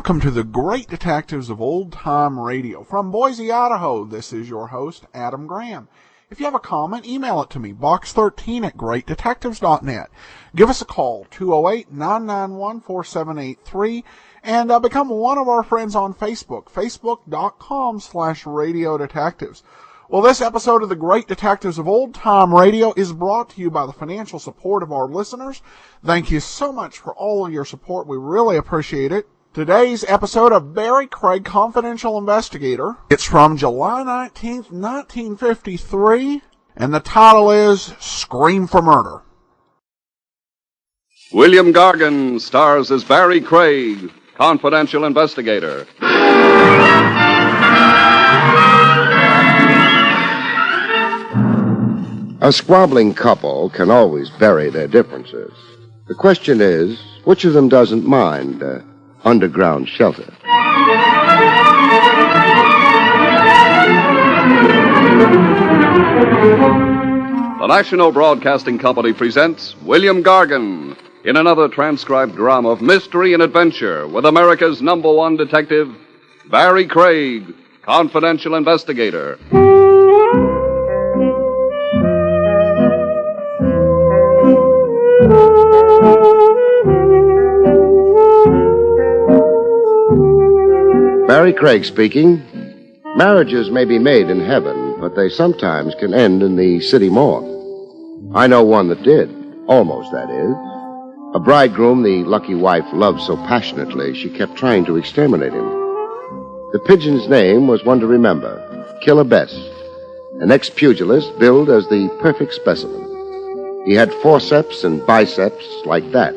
welcome to the Great Detectives of Old Time Radio. From Boise, Idaho, this is your host, Adam Graham. If you have a comment, email it to me, box13@greatdetectives.net. Give us a call, 208-991-4783, and become one of our friends on Facebook, facebook.com/Radio Detectives. Well, this episode of the Great Detectives of Old Time Radio is brought to you by the financial support of our listeners. Thank you so much for all of your support. We really appreciate it. Today's episode of Barrie Craig, Confidential Investigator. It's from July 19th, 1953, and the title is Scream for Murder. William Gargan stars as Barrie Craig, Confidential Investigator. A squabbling couple can always bury their differences. The question is, which of them doesn't mind underground shelter? The National Broadcasting Company presents William Gargan in another transcribed drama of mystery and adventure with America's #1 detective, Barrie Craig, Confidential Investigator. Barrie Craig speaking. Marriages may be made in heaven, but they sometimes can end in the city morgue. I know one that did. Almost, that is. A bridegroom the lucky wife loved so passionately she kept trying to exterminate him. The pigeon's name was one to remember, Killer Best, an ex-pugilist billed as the perfect specimen. He had forceps and biceps like that,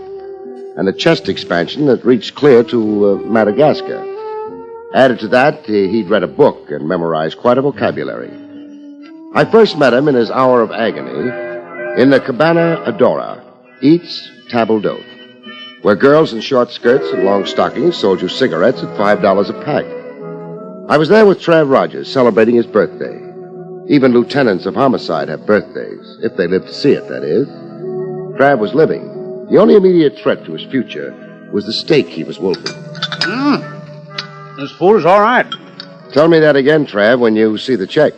and a chest expansion that reached clear to Madagascar. Added to that, he'd read a book and memorized quite a vocabulary. I first met him in his hour of agony in the Cabana Adora, Eats Table d'Hote, where girls in short skirts and long stockings sold you cigarettes at $5 a pack. I was there with Trav Rogers celebrating his birthday. Even lieutenants of homicide have birthdays, if they live to see it, that is. Trav was living. The only immediate threat to his future was the steak he was wolfing. This food is all right. Tell me that again, Trav, when you see the check.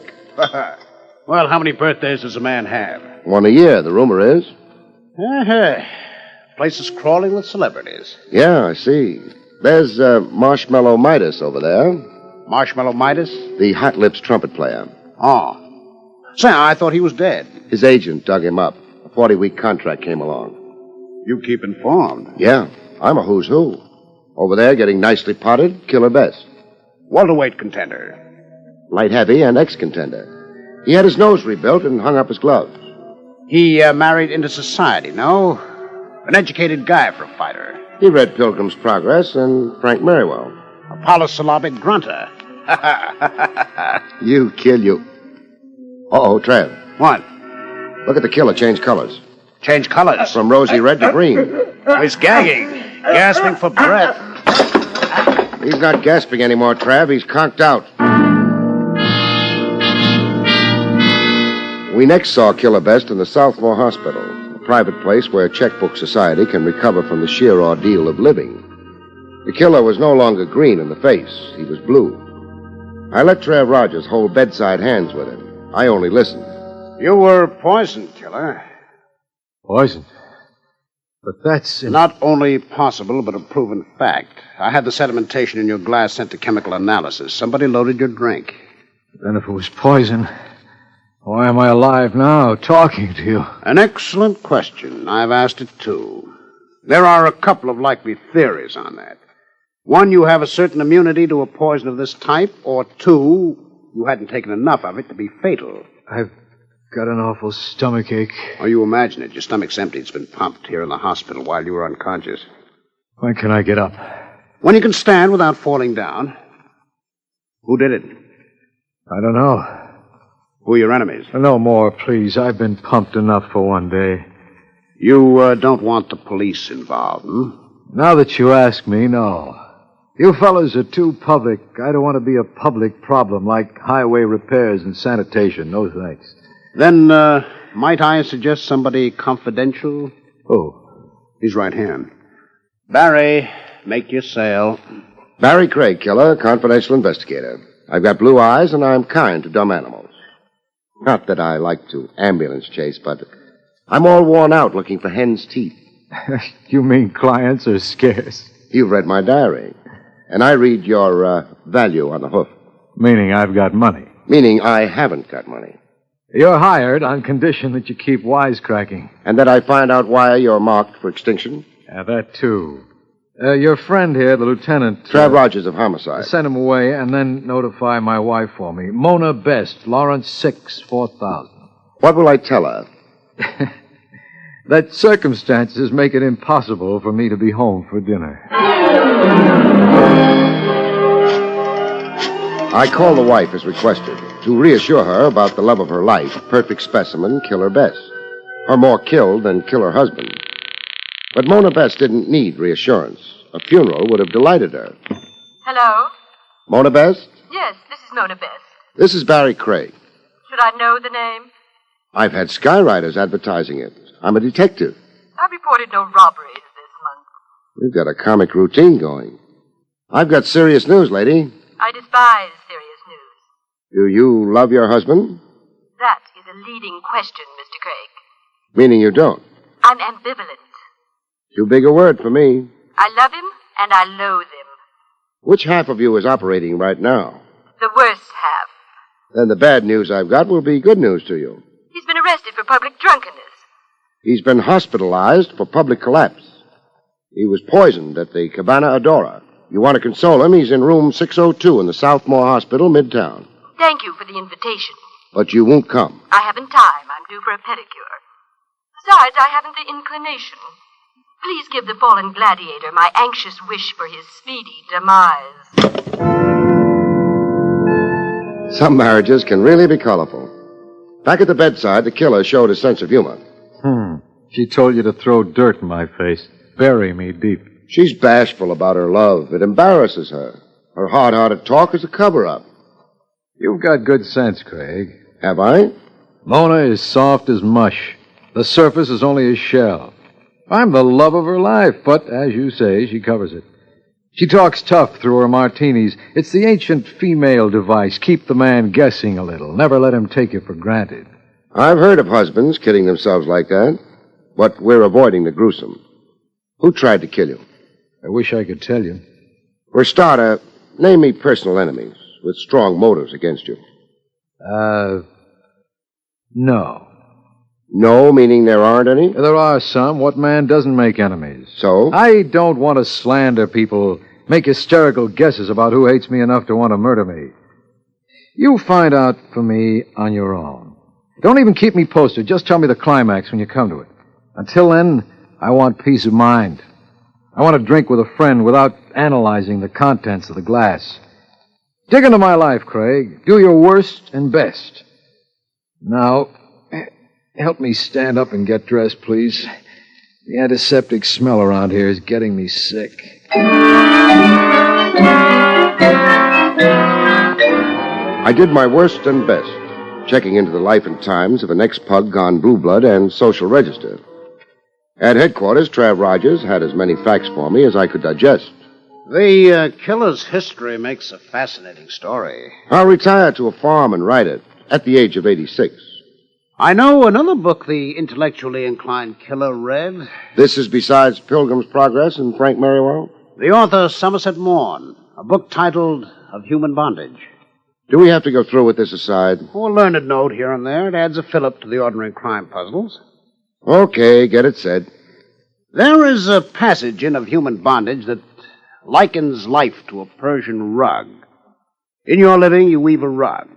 Well, how many birthdays does a man have? One a year, the rumor is. Place is crawling with celebrities. Yeah, I see. There's Marshmallow Midas over there. Marshmallow Midas? The Hot Lips trumpet player. Oh. Say, I thought he was dead. His agent dug him up. A 40-week contract came along. You keep informed. Yeah, I'm a who's who. Over there, getting nicely potted, Killer Best. Welterweight contender. Light heavy and ex-contender. He had his nose rebuilt and hung up his gloves. He married into society, no? An educated guy for a fighter. He read Pilgrim's Progress and Frank Merriwell. A polysyllabic grunter. You kill you. Uh-oh, Trav. What? Look at the killer change colors. Change colors? From rosy red to green. He's gagging. Gasping for breath. He's not gasping anymore, Trav. He's conked out. We next saw Killer Best in the Southmore Hospital, a private place where checkbook society can recover from the sheer ordeal of living. The killer was no longer green in the face. He was blue. I let Trav Rogers hold bedside hands with him. I only listened. You were poisoned, Killer. Poisoned? But that's... Not only possible, but a proven fact. I had the sedimentation in your glass sent to chemical analysis. Somebody loaded your drink. Then if it was poison, why am I alive now, talking to you? An excellent question. I've asked it, too. There are a couple of likely theories on that. One, you have a certain immunity to a poison of this type, or two, you hadn't taken enough of it to be fatal. I've got an awful stomachache. Oh, you imagine it. Your stomach's empty. It's been pumped here in the hospital while you were unconscious. When can I get up? When you can stand without falling down. Who did it? I don't know. Who are your enemies? No more, please. I've been pumped enough for one day. You don't want the police involved, Now that you ask me, no. You fellas are too public. I don't want to be a public problem like highway repairs and sanitation. No thanks. Then, might I suggest somebody confidential? Who? His right hand. Barrie, make your sale. Barrie Craig, killer, confidential investigator. I've got blue eyes, and I'm kind to dumb animals. Not that I like to ambulance chase, but I'm all worn out looking for hen's teeth. You mean clients are scarce? You've read my diary, and I read your value on the hoof. Meaning I've got money. Meaning I haven't got money. You're hired on condition that you keep wisecracking. And that I find out why you're marked for extinction? Yeah, that too. Your friend here, the lieutenant... Trav Rogers of Homicide. Send him away and then notify my wife for me. Mona Best, Lawrence 6, 4000. What will I tell her? That circumstances make it impossible for me to be home for dinner. I call the wife as requested to reassure her about the love of her life, perfect specimen, Killer Bess. Her more killed than killer husband. But Mona Bess didn't need reassurance. A funeral would have delighted her. Hello? Mona Bess? Yes, this is Mona Bess. This is Barrie Craig. Should I know the name? I've had skywriters advertising it. I'm a detective. I've reported no robberies this month. We've got a comic routine going. I've got serious news, lady. I despise serious news. Do you love your husband? That is a leading question, Mr. Craig. Meaning you don't. I'm ambivalent. Too big a word for me. I love him and I loathe him. Which half of you is operating right now? The worst half. Then the bad news I've got will be good news to you. He's been arrested for public drunkenness. He's been hospitalized for public collapse. He was poisoned at the Cabana Adora. You want to console him, he's in room 602 in the Southmore Hospital, Midtown. Thank you for the invitation. But you won't come. I haven't time. I'm due for a pedicure. Besides, I haven't the inclination. Please give the fallen gladiator my anxious wish for his speedy demise. Some marriages can really be colorful. Back at the bedside, the killer showed a sense of humor. She told you to throw dirt in my face. Bury me deep. She's bashful about her love. It embarrasses her. Her hard-hearted talk is a cover-up. You've got good sense, Craig. Have I? Mona is soft as mush. The surface is only a shell. I'm the love of her life, but, as you say, she covers it. She talks tough through her martinis. It's the ancient female device. Keep the man guessing a little. Never let him take you for granted. I've heard of husbands kidding themselves like that, but we're avoiding the gruesome. Who tried to kill you? I wish I could tell you. For a starter, name me personal enemies with strong motives against you. No. No, meaning there aren't any? There are some. What man doesn't make enemies? So? I don't want to slander people, make hysterical guesses about who hates me enough to want to murder me. You find out for me on your own. Don't even keep me posted. Just tell me the climax when you come to it. Until then, I want peace of mind. I want to drink with a friend without analyzing the contents of the glass. Dig into my life, Craig. Do your worst and best. Now, help me stand up and get dressed, please. The antiseptic smell around here is getting me sick. I did my worst and best, checking into the life and times of an ex-pug gone blue blood and social register. At headquarters, Trav Rogers had as many facts for me as I could digest. The killer's history makes a fascinating story. I'll retire to a farm and write it at the age of 86. I know another book the intellectually inclined killer read. This is besides Pilgrim's Progress and Frank Merriwell? The author, Somerset Maugham, a book titled Of Human Bondage. Do we have to go through with this aside? Oh, a learned note here and there. It adds a fillip to the ordinary crime puzzles. Okay, get it said. There is a passage in Of Human Bondage that likens life to a Persian rug. In your living, you weave a rug.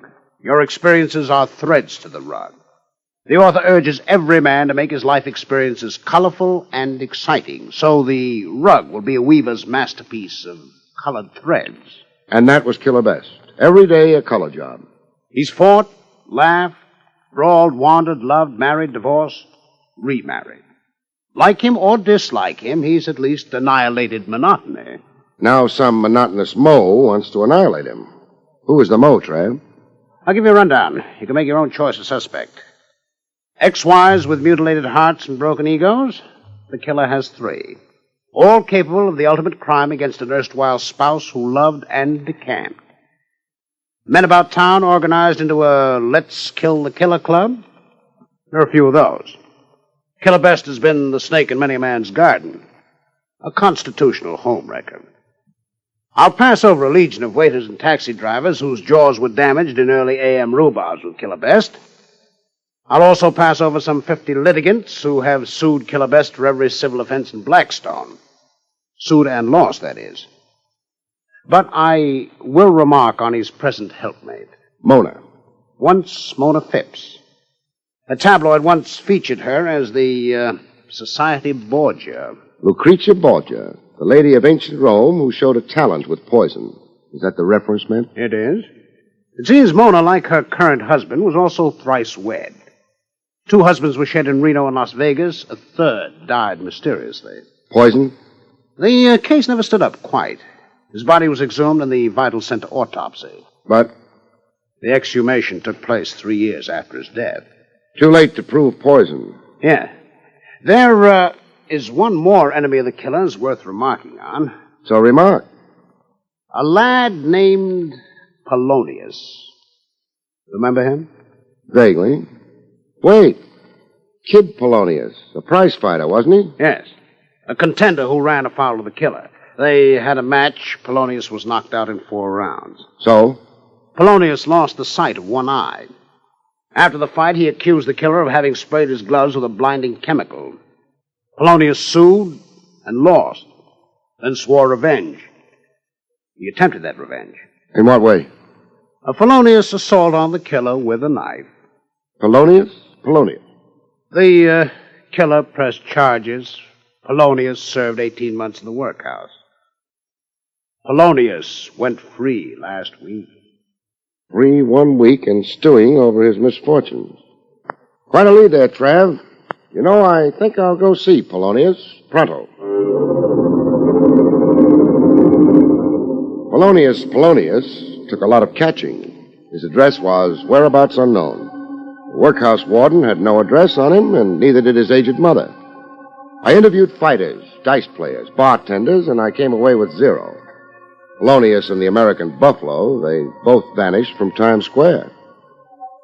Your experiences are threads to the rug. The author urges every man to make his life experiences colorful and exciting, so the rug will be a weaver's masterpiece of colored threads. And that was Killer Best. Every day a color job. He's fought, laughed, brawled, wandered, loved, married, divorced, remarried. Like him or dislike him, he's at least annihilated monotony. Now some monotonous Mo wants to annihilate him. Who is the Mo, Trav? I'll give you a rundown. You can make your own choice of suspect. Ex-wives with mutilated hearts and broken egos? The killer has 3. all capable of the ultimate crime against an erstwhile spouse who loved and decamped. Men about town organized into a Let's Kill the Killer club? There are a few of those. Killer Best has been the snake in many a man's garden, a constitutional homewrecker. I'll pass over a legion of waiters and taxi drivers whose jaws were damaged in early AM rhubarbs with Killer Best. I'll also pass over some 50 litigants who have sued Killer Best for every civil offense in Blackstone. Sued and lost, that is. But I will remark on his present helpmate. Mona. Once Mona Phipps. A tabloid once featured her as the Society Borgia. Lucretia Borgia, the lady of ancient Rome who showed a talent with poison. Is that the reference meant? It is. It seems Mona, like her current husband, was also thrice wed. 2 husbands were shed in Reno and Las Vegas. A third died mysteriously. Poison? The case never stood up quite. His body was exhumed and the vitals sent to autopsy. But? The exhumation took place 3 years after his death. Too late to prove poison. Yeah. There is one more enemy of the killer's worth remarking on. So remark. A lad named Polonius. Remember him? Vaguely. Wait. Kid Polonius. A prize fighter, wasn't he? Yes. A contender who ran afoul of the killer. They had a match. Polonius was knocked out in 4 rounds. So? Polonius lost the sight of one eye. After the fight, he accused the killer of having sprayed his gloves with a blinding chemical. Polonius sued and lost, then swore revenge. He attempted that revenge. In what way? A felonious assault on the killer with a knife. Polonius? Polonius. The killer pressed charges. Polonius served 18 months in the workhouse. Polonius went free last week. Free 1 week and stewing over his misfortunes. Quite a lead there, Trav. You know, I think I'll go see Polonius pronto. Polonius took a lot of catching. His address was whereabouts unknown. The workhouse warden had no address on him, and neither did his aged mother. I interviewed fighters, dice players, bartenders, and I came away with 0. Polonius and the American Buffalo, they both vanished from Times Square.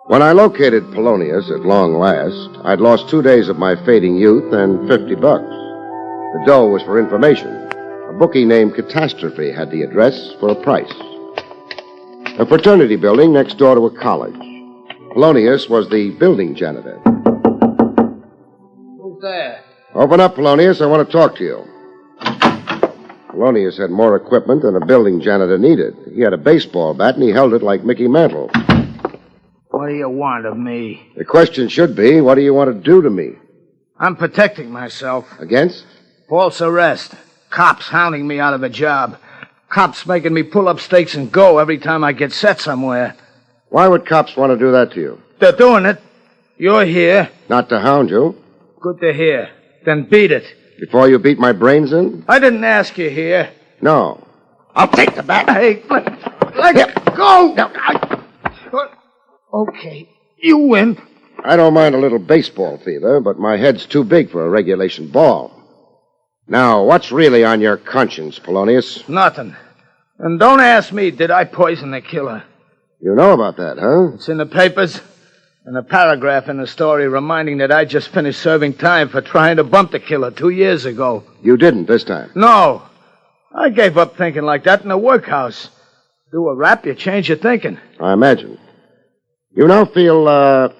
When I located Polonius at long last, I'd lost 2 days of my fading youth and $50. The dough was for information. A bookie named Catastrophe had the address for a price. A fraternity building next door to a college. Polonius was the building janitor. Who's there? Open up, Polonius. I want to talk to you. Polonius had more equipment than a building janitor needed. He had a baseball bat, and he held it like Mickey Mantle. What do you want of me? The question should be, what do you want to do to me? I'm protecting myself. Against? False arrest. Cops hounding me out of a job. Cops making me pull up stakes and go every time I get set somewhere. Why would cops want to do that to you? They're doing it. You're here. Not to hound you. Good to hear. Then beat it. Before you beat my brains in? I didn't ask you here. No. I'll take the bat. Hey, let it go. No, okay, you win. I don't mind a little baseball fever, but my head's too big for a regulation ball. Now, what's really on your conscience, Polonius? Nothing. And don't ask me, did I poison the killer? You know about that, huh? It's in the papers. And a paragraph in the story reminding that I just finished serving time for trying to bump the killer 2 years ago. You didn't this time? No. I gave up thinking like that in the workhouse. Do a rap, you change your thinking. I imagine. You now feel,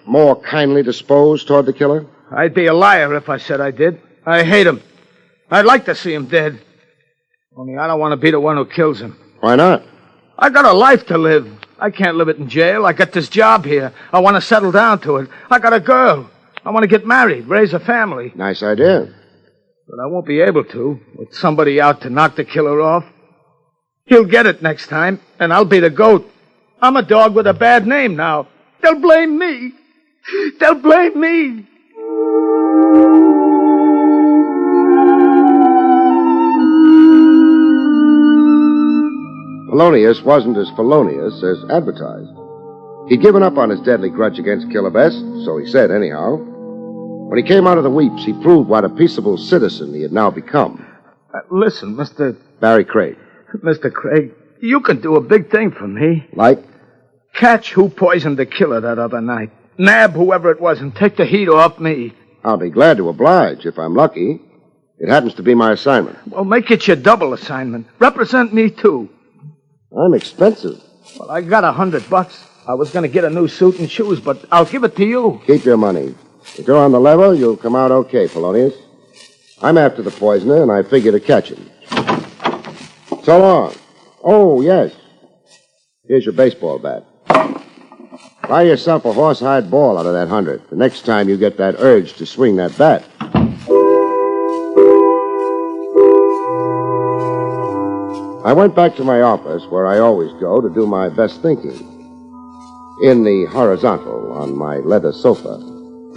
more kindly disposed toward the killer? I'd be a liar if I said I did. I hate him. I'd like to see him dead. Only I don't want to be the one who kills him. Why not? I got a life to live. I can't live it in jail. I got this job here. I want to settle down to it. I got a girl. I want to get married, raise a family. Nice idea. But I won't be able to, with somebody out to knock the killer off. He'll get it next time, and I'll be the goat. I'm a dog with a bad name now. They'll blame me. They'll blame me. Polonius wasn't as felonious as advertised. He'd given up on his deadly grudge against Killer Best, so he said anyhow. When he came out of the weeps, he proved what a peaceable citizen he had now become. Listen, Barrie Craig. Mr. Craig, you can do a big thing for me. Like? Catch who poisoned the killer that other night. Nab whoever it was and take the heat off me. I'll be glad to oblige if I'm lucky. It happens to be my assignment. Well, make it your double assignment. Represent me, too. I'm expensive. Well, I got $100. I was going to get a new suit and shoes, but I'll give it to you. Keep your money. If you're on the level, you'll come out okay, Polonius. I'm after the poisoner, and I figure to catch him. So long. Oh, yes. Here's your baseball bat. Buy yourself a horsehide ball out of that 100 the next time you get that urge to swing that bat. I went back to my office, where I always go to do my best thinking. In the horizontal, on my leather sofa.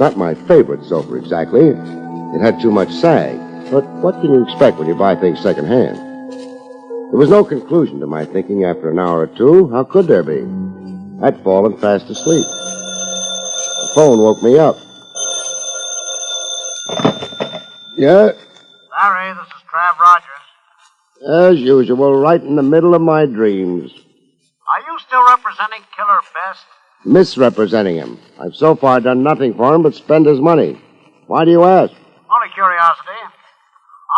Not my favorite sofa, exactly. It had too much sag. But what can you expect when you buy things secondhand? There was no conclusion to my thinking after an hour or two. How could there be? I'd fallen fast asleep. The phone woke me up. Yeah? Barrie, this is Trav Rogers. As usual, right in the middle of my dreams. Are you still representing Killer Best? Misrepresenting him. I've so far done nothing for him but spend his money. Why do you ask? Only curiosity.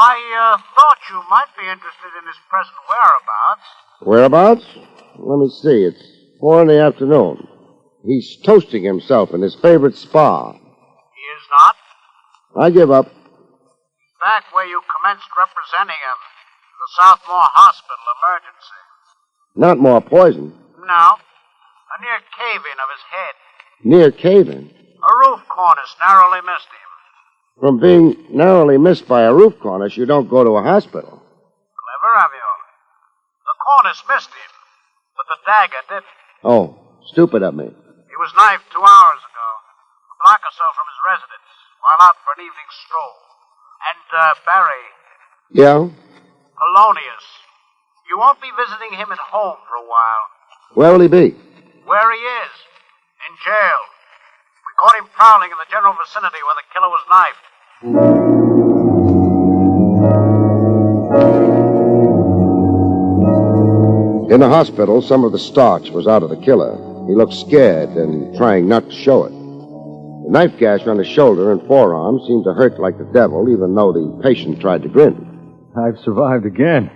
I thought you might be interested in his present whereabouts. Whereabouts? Let me see. It's 4 p.m. He's toasting himself in his favorite spa. He is not? I give up. Back where you commenced representing him. The Southmore Hospital emergency. Not more poison. No. A near cave-in of his head. Near cave-in? A roof cornice narrowly missed him. From being narrowly missed by a roof cornice, you don't go to a hospital. Clever of you. The cornice missed him, but the dagger didn't. Oh, stupid of me. He was knifed 2 hours ago, a block or so from his residence, while out for an evening stroll. And, Barrie. Yeah? Polonius. You won't be visiting him at home for a while. Where will he be? Where he is. In jail. We caught him prowling in the general vicinity where the killer was knifed. In the hospital, some of the starch was out of the killer. He looked scared and trying not to show it. The knife gash on his shoulder and forearm seemed to hurt like the devil, even though the patient tried to grin. I've survived again.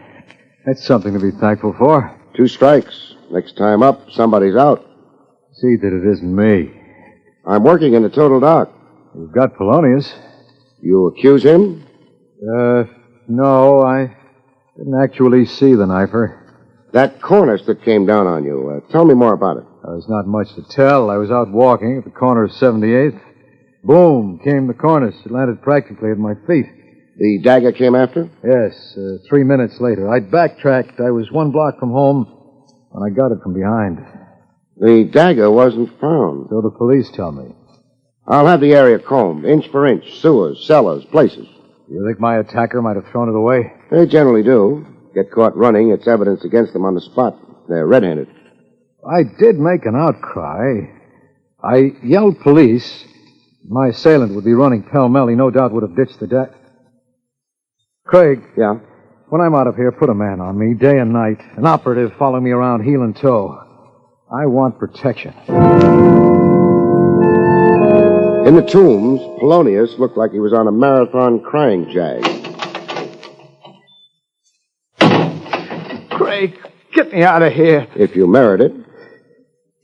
That's something to be thankful for. 2 strikes. Next time up, somebody's out. See that it isn't me. I'm working in the total dark. You've got Polonius. You accuse him? No, I didn't actually see the knifer. That cornice that came down on you. Tell me more about it. There's not much to tell. I was out walking at the corner of 78th. Boom, came the cornice. It landed practically at my feet. The dagger came after? Yes, 3 minutes later. I backtracked. I was 1 block from home, and I got it from behind. The dagger wasn't found. So the police tell me. I'll have the area combed, inch for inch, sewers, cellars, places. You think my attacker might have thrown it away? They generally do. Get caught running, it's evidence against them on the spot. They're red-handed. I did make an outcry. I yelled police. My assailant would be running pell-mell. He no doubt would have ditched the deck. Craig. Yeah? When I'm out of here, put a man on me, day and night. An operative following me around heel and toe. I want protection. In the tombs, Polonius looked like he was on a marathon crying jag. Craig, get me out of here. If you merit it.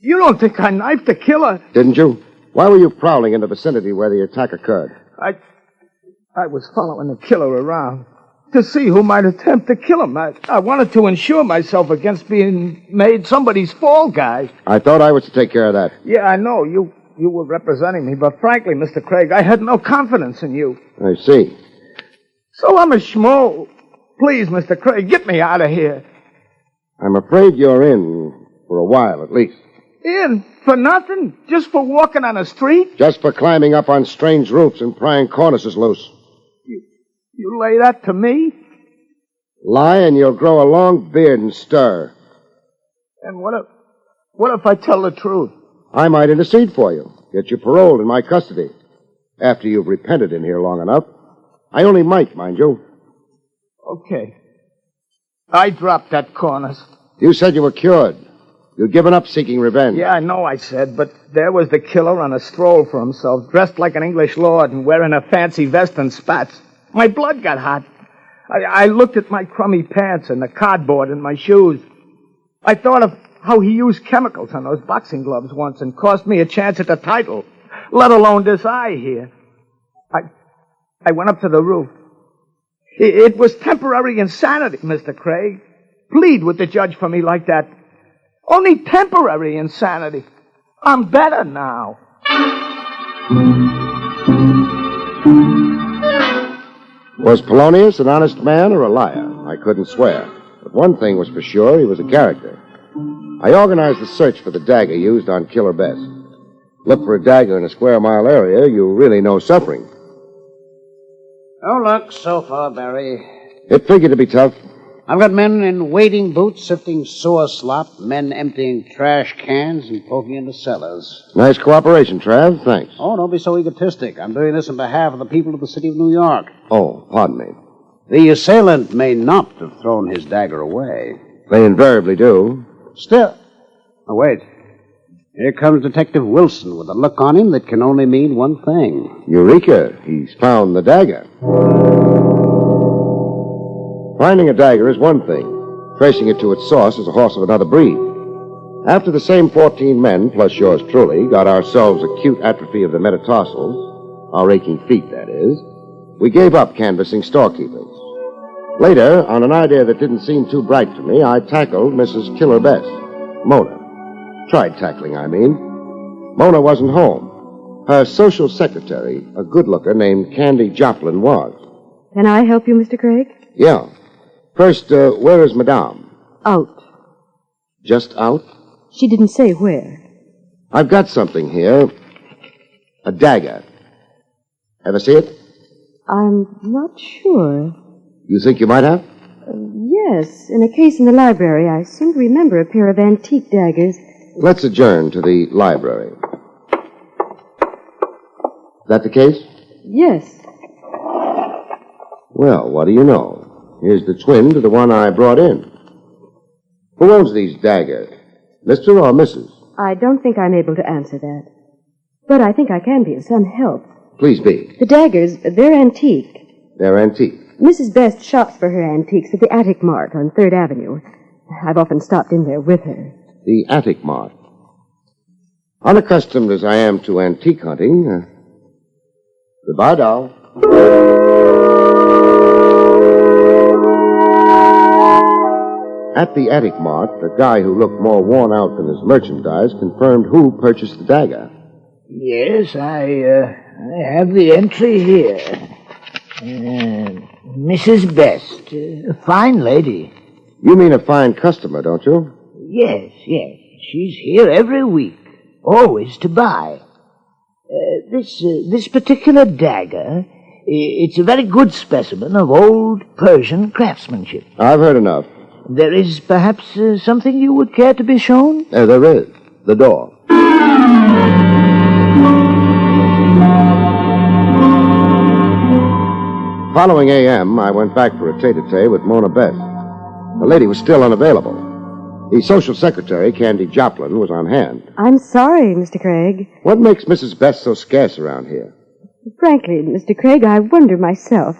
You don't think I knifed the killer? Didn't you? Why were you prowling in the vicinity where the attack occurred? I was following the killer around to see who might attempt to kill him. I wanted to insure myself against being made somebody's fall guy. I thought I was to take care of that. Yeah, I know. You were representing me, but frankly, Mr. Craig, I had no confidence in you. I see. So I'm a schmo. Please, Mr. Craig, get me out of here. I'm afraid you're in for a while, at least. In? For nothing? Just for walking on a street? Just for climbing up on strange roofs and prying cornices loose. You lay that to me? Lie and you'll grow a long beard and stir. And what if I tell the truth? I might intercede for you. Get you paroled in my custody. After you've repented in here long enough. I only might, mind you. Okay. I dropped that Corners. You said you were cured. You'd given up seeking revenge. Yeah, I know I said, but there was the killer on a stroll for himself, dressed like an English lord and wearing a fancy vest and spats. My blood got hot. I looked at my crummy pants and the cardboard in my shoes. I thought of how he used chemicals on those boxing gloves once and cost me a chance at the title, let alone this eye here. I went up to the roof. It was temporary insanity, Mr. Craig. Plead with the judge for me like that. Only temporary insanity. I'm better now. Was Polonius an honest man or a liar? I couldn't swear. But one thing was for sure, he was a character. I organized the search for the dagger used on Killer Best. Look for a dagger in a square-mile area, you really know suffering. No luck so far, Barrie. It figured to be tough. I've got men in wading boots sifting sewer slop, men emptying trash cans and poking into cellars. Nice cooperation, Trav. Thanks. Oh, don't be so egotistic. I'm doing this on behalf of the people of the city of New York. Oh, pardon me. The assailant may not have thrown his dagger away. They invariably do. Still. Oh, wait. Here comes Detective Wilson with a look on him that can only mean one thing. Eureka! He's found the dagger. Finding a dagger is one thing. Tracing it to its source is a horse of another breed. After the same 14 men, plus yours truly, got ourselves acute atrophy of the metatarsals, our aching feet, that is, we gave up canvassing storekeepers. Later, on an idea that didn't seem too bright to me, I tackled Mrs. Killer Best, Mona. Tried tackling, I mean. Mona wasn't home. Her social secretary, a good-looker named Candy Joplin, was. Can I help you, Mr. Craig? Yeah. First, where is Madame? Out. Just out? She didn't say where. I've got something here. A dagger. Ever see it? I'm not sure. You think you might have? Yes, in a case in the library, I seem to remember a pair of antique daggers. Let's adjourn to the library. That the case? Yes. Well, what do you know? Here's the twin to the one I brought in. Who owns these daggers? Mr. or Mrs.? I don't think I'm able to answer that. But I think I can be of some help. Please be. The daggers, they're antique. They're antique. Mrs. Best shops for her antiques at the Attic Mart on 3rd Avenue. I've often stopped in there with her. The Attic Mart. Unaccustomed as I am to antique hunting, goodbye, doll. At the Attic Mart, the guy who looked more worn out than his merchandise confirmed who purchased the dagger. Yes, I have the entry here. Mrs. Best, a fine lady. You mean a fine customer, don't you? Yes. She's here every week, always to buy. This particular dagger, it's a very good specimen of old Persian craftsmanship. I've heard enough. There is perhaps something you would care to be shown? There is. The door. Following A.M., I went back for a tete-a-tete with Mona Best. The lady was still unavailable. The social secretary, Candy Joplin, was on hand. I'm sorry, Mr. Craig. What makes Mrs. Best so scarce around here? Frankly, Mr. Craig, I wonder myself.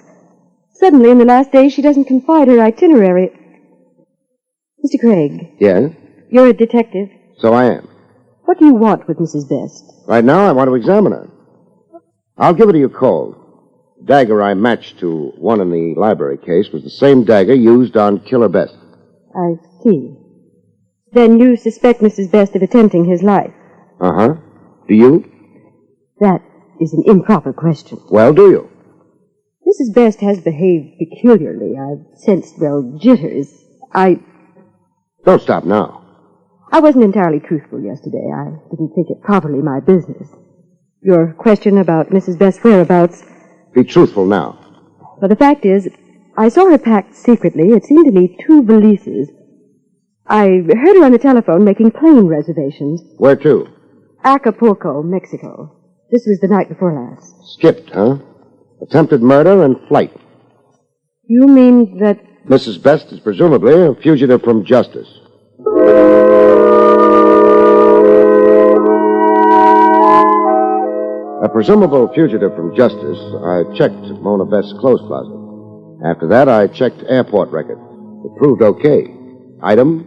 Suddenly, in the last days, she doesn't confide her itinerary. Mr. Craig. Yes? You're a detective. So I am. What do you want with Mrs. Best? Right now, I want to examine her. I'll give it to you cold. The dagger I matched to one in the library case was the same dagger used on Killer Best. I see. Then you suspect Mrs. Best of attempting his life? Uh-huh. Do you? That is an improper question. Well, do you? Mrs. Best has behaved peculiarly. I've sensed, jitters. Don't stop now. I wasn't entirely truthful yesterday. I didn't think it properly my business. Your question about Mrs. Best's whereabouts... Be truthful now. Well, the fact is, I saw her packed secretly. It seemed to me 2 valises. I heard her on the telephone making plane reservations. Where to? Acapulco, Mexico. This was the night before last. Skipped, huh? Attempted murder and flight. You mean that... Mrs. Best is presumably a fugitive from justice. A presumable fugitive from justice, I checked Mona Best's clothes closet. After that, I checked airport records. It proved okay. Item,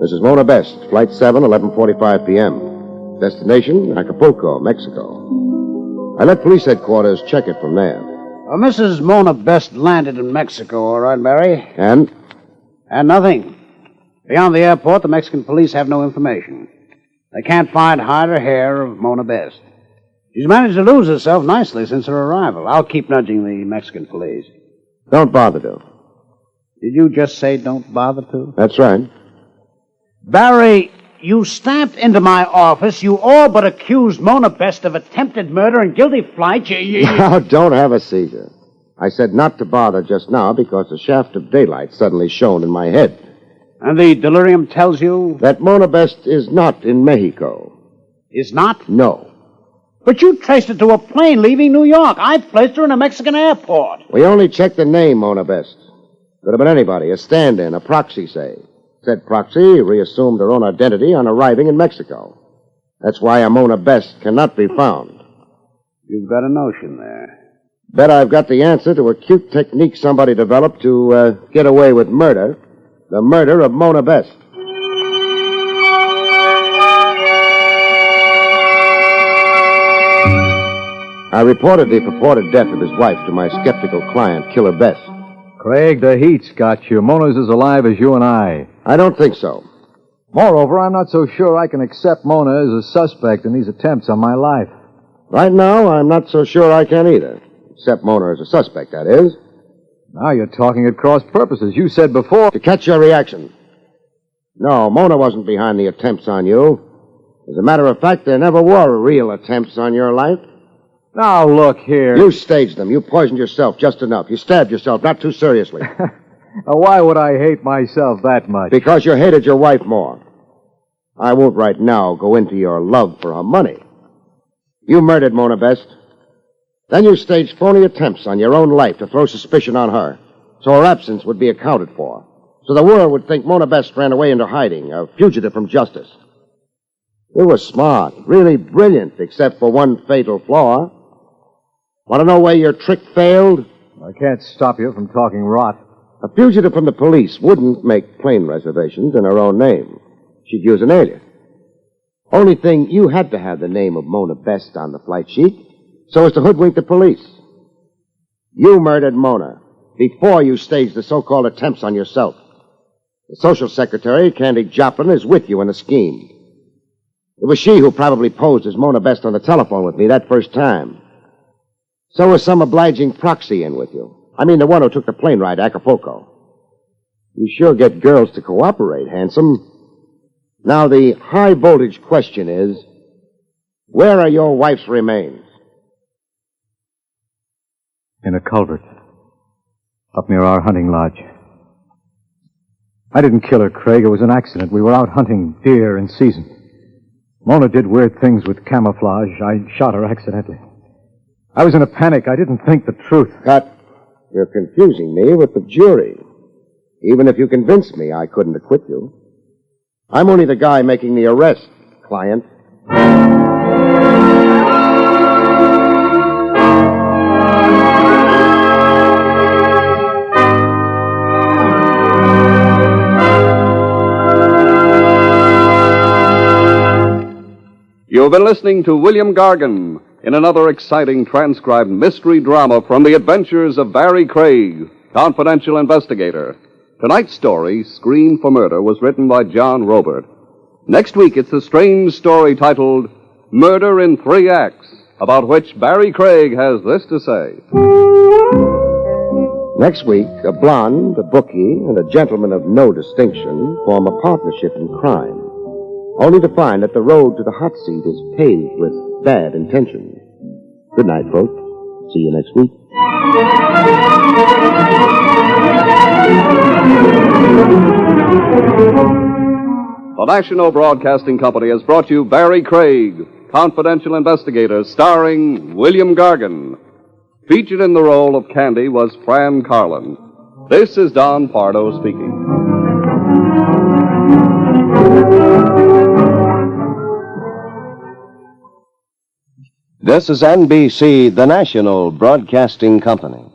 Mrs. Mona Best, Flight 7, 11:45 p.m. Destination, Acapulco, Mexico. I let police headquarters check it from there. Mrs. Mona Best landed in Mexico, all right, Barrie? And? And nothing. Beyond the airport, the Mexican police have no information. They can't find hide or hair of Mona Best. She's managed to lose herself nicely since her arrival. I'll keep nudging the Mexican police. Don't bother to. Did you just say don't bother to? That's right. Barrie, you stamped into my office. You all but accused Mona Best of attempted murder and guilty flight. Now, don't have a seizure. I said not to bother just now because a shaft of daylight suddenly shone in my head. And the delirium tells you? That Mona Best is not in Mexico. Is not? No. But you traced it to a plane leaving New York. I placed her in a Mexican airport. We only checked the name, Mona Best. Could have been anybody, a stand-in, a proxy, say. Said proxy reassumed her own identity on arriving in Mexico. That's why a Mona Best cannot be found. You've got a notion there. Bet I've got the answer to a cute technique somebody developed to get away with murder. The murder of Mona Best. I reported the purported death of his wife to my skeptical client, Killer Best. Craig, the heat's got you. Mona's as alive as you and I. I don't think so. Moreover, I'm not so sure I can accept Mona as a suspect in these attempts on my life. Right now, I'm not so sure I can either. Except Mona as a suspect, that is. Now you're talking at cross purposes. You said before... To catch your reaction. No, Mona wasn't behind the attempts on you. As a matter of fact, there never were real attempts on your life. Now, look here. You staged them. You poisoned yourself just enough. You stabbed yourself, not too seriously. Why would I hate myself that much? Because you hated your wife more. I won't right now go into your love for her money. You murdered Mona Best. Then you staged phony attempts on your own life to throw suspicion on her, so her absence would be accounted for. So the world would think Mona Best ran away into hiding, a fugitive from justice. You were smart, really brilliant, except for one fatal flaw. Want to know where your trick failed? I can't stop you from talking rot. A fugitive from the police wouldn't make plane reservations in her own name. She'd use an alias. Only thing, you had to have the name of Mona Best on the flight sheet so as to hoodwink the police. You murdered Mona before you staged the so-called attempts on yourself. The social secretary, Candy Joplin, is with you in the scheme. It was she who probably posed as Mona Best on the telephone with me that first time. So was some obliging proxy in with you. I mean, the one who took the plane ride to Acapulco. You sure get girls to cooperate, handsome. Now, the high-voltage question is, where are your wife's remains? In a culvert. Up near our hunting lodge. I didn't kill her, Craig. It was an accident. We were out hunting deer in season. Mona did weird things with camouflage. I shot her accidentally. I was in a panic. I didn't think the truth. Cut. You're confusing me with the jury. Even if you convinced me, I couldn't acquit you. I'm only the guy making the arrest, client. You've been listening to William Gargan in another exciting transcribed mystery drama from the adventures of Barrie Craig, confidential investigator. Tonight's story, Screen for Murder, was written by John Robert. Next week, it's the strange story titled Murder in 3 Acts, about which Barrie Craig has this to say. Next week, a blonde, a bookie, and a gentleman of no distinction form a partnership in crime, only to find that the road to the hot seat is paved with bad intentions. Good night, folks. See you next week. The National Broadcasting Company has brought you Barrie Craig, confidential investigator, starring William Gargan. Featured in the role of Candy was Fran Carlin. This is Don Pardo speaking. This is NBC, the national broadcasting company.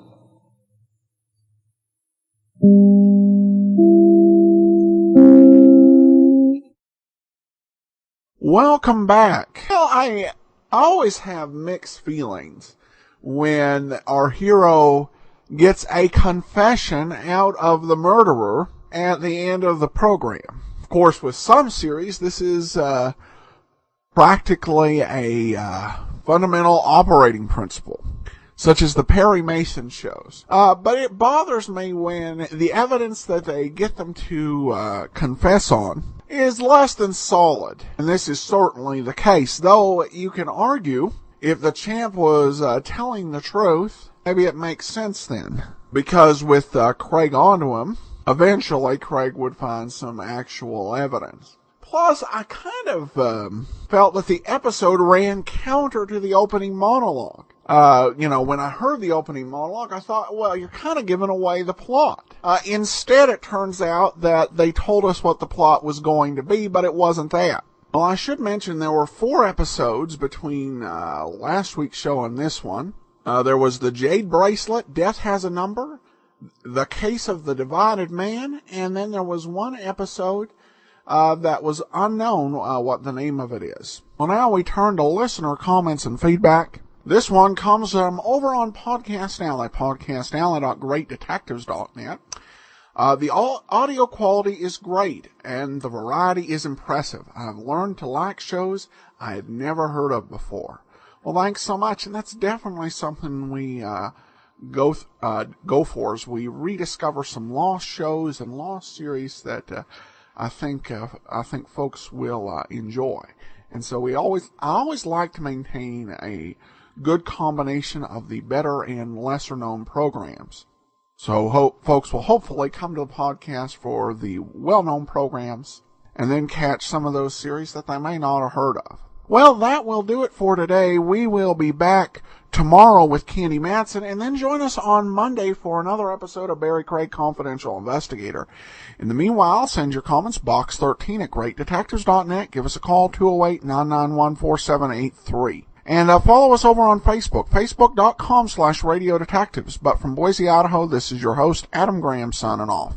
Welcome back. Well, I always have mixed feelings when our hero gets a confession out of the murderer at the end of the program. Of course, with some series, this is practically a fundamental operating principle, such as the Perry Mason shows. But it bothers me when the evidence that they get them to confess on is less than solid. And this is certainly the case, though you can argue if the champ was telling the truth, maybe it makes sense then. Because with Craig onto him, eventually Craig would find some actual evidence. Plus, I kind of felt that the episode ran counter to the opening monologue. When I heard the opening monologue, I thought, well, you're kind of giving away the plot. Instead, it turns out that they told us what the plot was going to be, but it wasn't that. Well, I should mention there were 4 episodes between last week's show and this one. There was the Jade Bracelet, Death Has a Number, The Case of the Divided Man, and then there was one episode that was unknown what the name of it is. Well, now we turn to listener comments and feedback. This one comes over on Podcast Alley, podcastalley.greatdetectives.net. The audio quality is great, and the variety is impressive. I've learned to like shows I had never heard of before. Well, thanks so much, and that's definitely something we go for, as we rediscover some lost shows and lost series that I think folks will enjoy. And so I always like to maintain a good combination of the better and lesser known programs. So folks will hopefully come to the podcast for the well-known programs and then catch some of those series that they may not have heard of. Well, that will do it for today. We will be back tomorrow with Candy Matson, and then join us on Monday for another episode of Barrie Craig Confidential Investigator. In the meanwhile, send your comments, box 13 at greatdetectives.net. Give us a call, 208-991-4783. And follow us over on Facebook, facebook.com/radiodetectives. But from Boise, Idaho, this is your host, Adam Graham, signing off.